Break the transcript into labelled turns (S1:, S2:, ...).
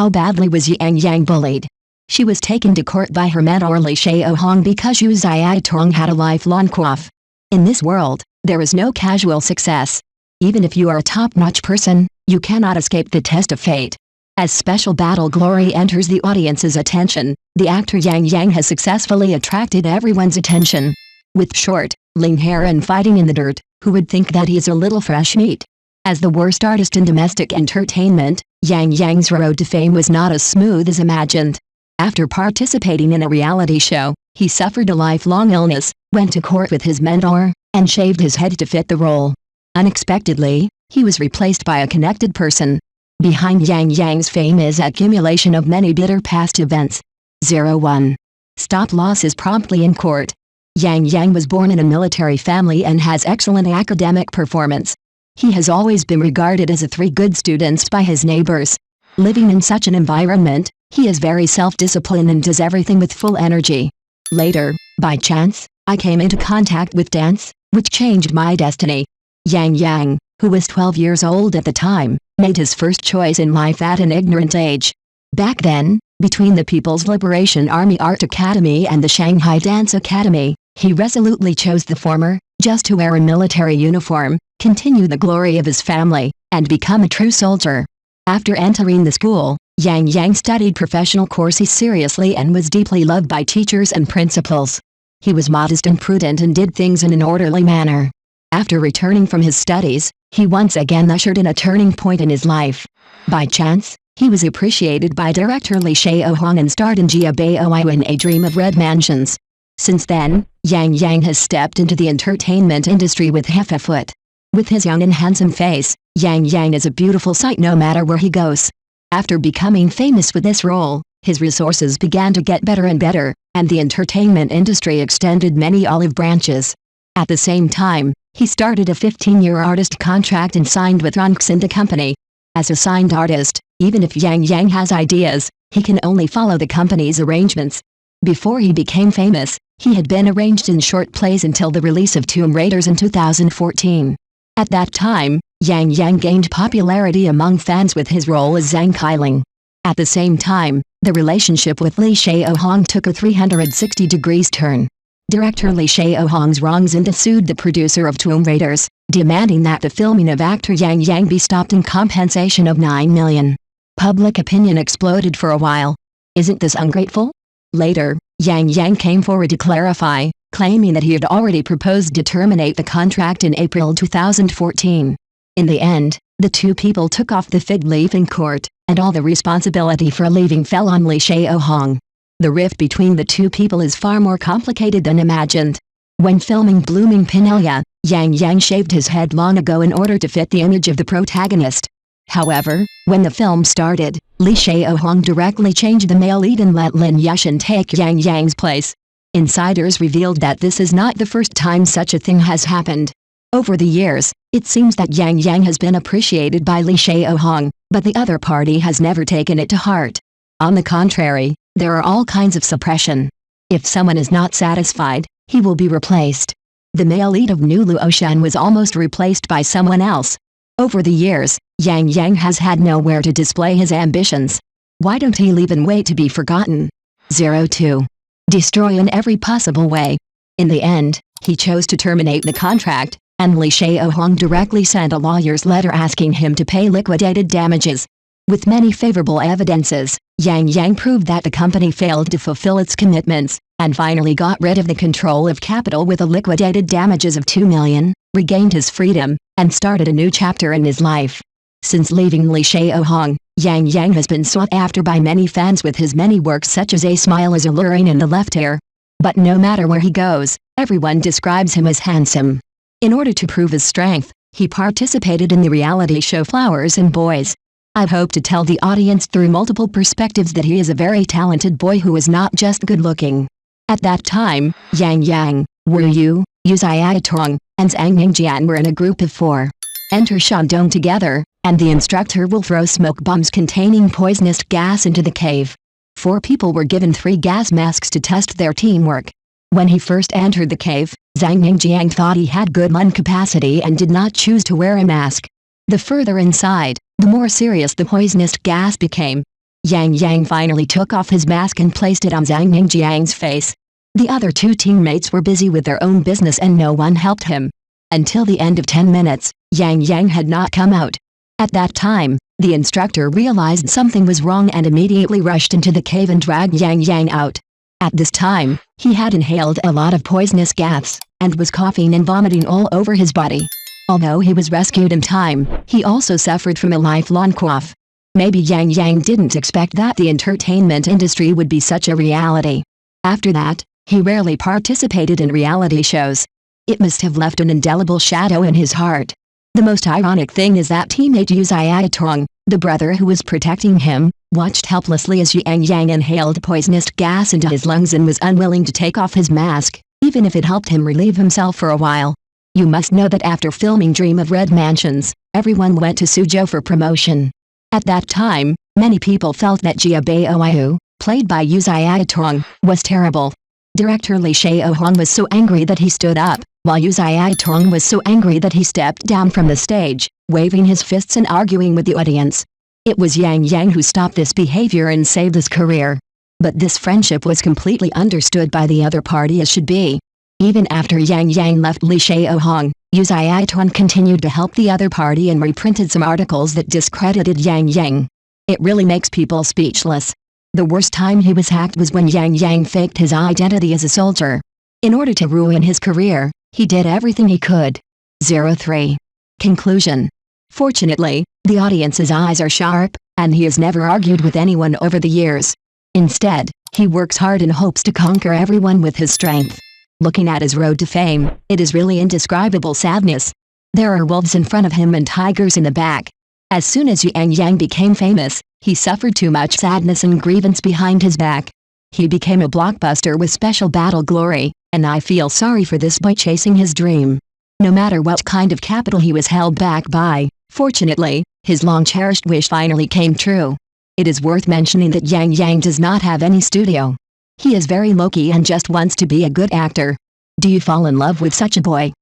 S1: How badly was Yang Yang bullied? She was taken to court by her mentor Li Shaohong because Yu Xiaotong had a lifelong cough. In this world, there is no casual success. Even if you are a top-notch person, you cannot escape the test of fate. As special battle glory enters the audience's attention, the actor Yang Yang has successfully attracted everyone's attention. With short, lean hair and fighting in the dirt, who would think that he is a little fresh meat? As the worst artist in domestic entertainment, Yang Yang's road to fame was not as smooth as imagined. After participating in a reality show, he suffered a lifelong illness, went to court with his mentor, and shaved his head to fit the role. Unexpectedly, he was replaced by a connected person. Behind Yang Yang's fame is accumulation of many bitter past events. 01. Stop losses promptly in court. Yang Yang was born in a military family and has excellent academic performance. He has always been regarded as a three good students by his neighbors. Living in such an environment, he is very self-disciplined and does everything with full energy. Later, by chance, I came into contact with dance, which changed my destiny. Yang Yang, who was 12 years old at the time, made his first choice in life at an ignorant age. Back then, between the People's Liberation Army Art Academy and the Shanghai Dance Academy, he resolutely chose the former, just to wear a military uniform, continue the glory of his family, and become a true soldier. After entering the school, Yang Yang studied professional courses seriously and was deeply loved by teachers and principals. He was modest and prudent and did things in an orderly manner. After returning from his studies, he once again ushered in a turning point in his life. By chance, he was appreciated by director Li Shaohong and starred in Jia Baoi in A Dream of Red Mansions. Since then, Yang Yang has stepped into the entertainment industry with half a foot. With his young and handsome face, Yang Yang is a beautiful sight no matter where he goes. After becoming famous with this role, his resources began to get better and better, and the entertainment industry extended many olive branches. At the same time, he started a 15-year artist contract and signed with Ronxin Company. As a signed artist, even if Yang Yang has ideas, he can only follow the company's arrangements. Before he became famous, he had been arranged in short plays until the release of Tomb Raiders in 2014. At that time, Yang Yang gained popularity among fans with his role as Zhang Kailing. At the same time, the relationship with Li Shaohong took a 360 degrees turn. Director Li Shaohong's Ronxin sued the producer of Tomb Raiders, demanding that the filming of actor Yang Yang be stopped in compensation of 9 million. Public opinion exploded for a while. Isn't this ungrateful? Later, Yang Yang came forward to clarify, claiming that he had already proposed to terminate the contract in April 2014. In the end, the two people took off the fig leaf in court, and all the responsibility for leaving fell on Li Shaohong. The rift between the two people is far more complicated than imagined. When filming Blooming Pinella, Yang Yang shaved his head long ago in order to fit the image of the protagonist. However, when the film started, Li Shaohong directly changed the male lead and let Lin Yushin take Yang Yang's place. Insiders revealed that this is not the first time such a thing has happened. Over the years, it seems that Yang Yang has been appreciated by Li Shaohong, but the other party has never taken it to heart. On the contrary, there are all kinds of suppression. If someone is not satisfied, he will be replaced. The male lead of New Luoshan was almost replaced by someone else. Over the years, Yang Yang has had nowhere to display his ambitions. Why don't he leave and wait to be forgotten? 02. Destroy in every possible way. In the end, he chose to terminate the contract, and Li Shaohong directly sent a lawyer's letter asking him to pay liquidated damages. With many favorable evidences, Yang Yang proved that the company failed to fulfill its commitments, and finally got rid of the control of capital with a liquidated damages of 2 million, regained his freedom, and started a new chapter in his life. Since leaving Li Shaohong, Yang Yang has been sought after by many fans with his many works such as A Smile is Alluring and The Left Ear. But no matter where he goes, everyone describes him as handsome. In order to prove his strength, he participated in the reality show Flowers and Boys. I hope to tell the audience through multiple perspectives that he is a very talented boy who is not just good-looking. At that time, Yang Yang, Wu Yu, Yu Xiaotong, and Zhang Ningjian were in a group of 4. Enter Shandong together, and the instructor will throw smoke bombs containing poisonous gas into the cave. 4 people were given 3 gas masks to test their teamwork. When he first entered the cave, Zhang Ningjian thought he had good lung capacity and did not choose to wear a mask. The further inside, the more serious the poisonous gas became. Yang Yang finally took off his mask and placed it on Zhang Ningjiang's face. The other two teammates were busy with their own business and no one helped him. Until the end of 10 minutes, Yang Yang had not come out. At that time, the instructor realized something was wrong and immediately rushed into the cave and dragged Yang Yang out. At this time, he had inhaled a lot of poisonous gas, and was coughing and vomiting all over his body. Although he was rescued in time, he also suffered from a lifelong cough. Maybe Yang Yang didn't expect that the entertainment industry would be such a reality. After that, he rarely participated in reality shows. It must have left an indelible shadow in his heart. The most ironic thing is that teammate Yu Xiaotong, the brother who was protecting him, watched helplessly as Yang Yang inhaled poisonous gas into his lungs and was unwilling to take off his mask, even if it helped him relieve himself for a while. You must know that after filming Dream of Red Mansions, everyone went to Suzhou for promotion. At that time, many people felt that Jia Baoyu, played by Yu Xiaotong, was terrible. Director Li Shaohong was so angry that he stood up, while Yu Xiaotong was so angry that he stepped down from the stage, waving his fists and arguing with the audience. It was Yang Yang who stopped this behavior and saved his career. But this friendship was completely understood by the other party as should be. Even after Yang Yang left Li Shaohong, Yu Xiaotong continued to help the other party and reprinted some articles that discredited Yang Yang. It really makes people speechless. The worst time he was hacked was when Yang Yang faked his identity as a soldier. In order to ruin his career, he did everything he could. 03. Conclusion. Fortunately, the audience's eyes are sharp, and he has never argued with anyone over the years. Instead, he works hard and hopes to conquer everyone with his strength. Looking at his road to fame, it is really indescribable sadness. There are wolves in front of him and tigers in the back. As soon as Yang Yang became famous, he suffered too much sadness and grievance behind his back. He became a blockbuster with special battle glory, and I feel sorry for this boy chasing his dream. No matter what kind of capital he was held back by, fortunately, his long-cherished wish finally came true. It is worth mentioning that Yang Yang does not have any studio. He is very low-key and just wants to be a good actor. Do you fall in love with such a boy?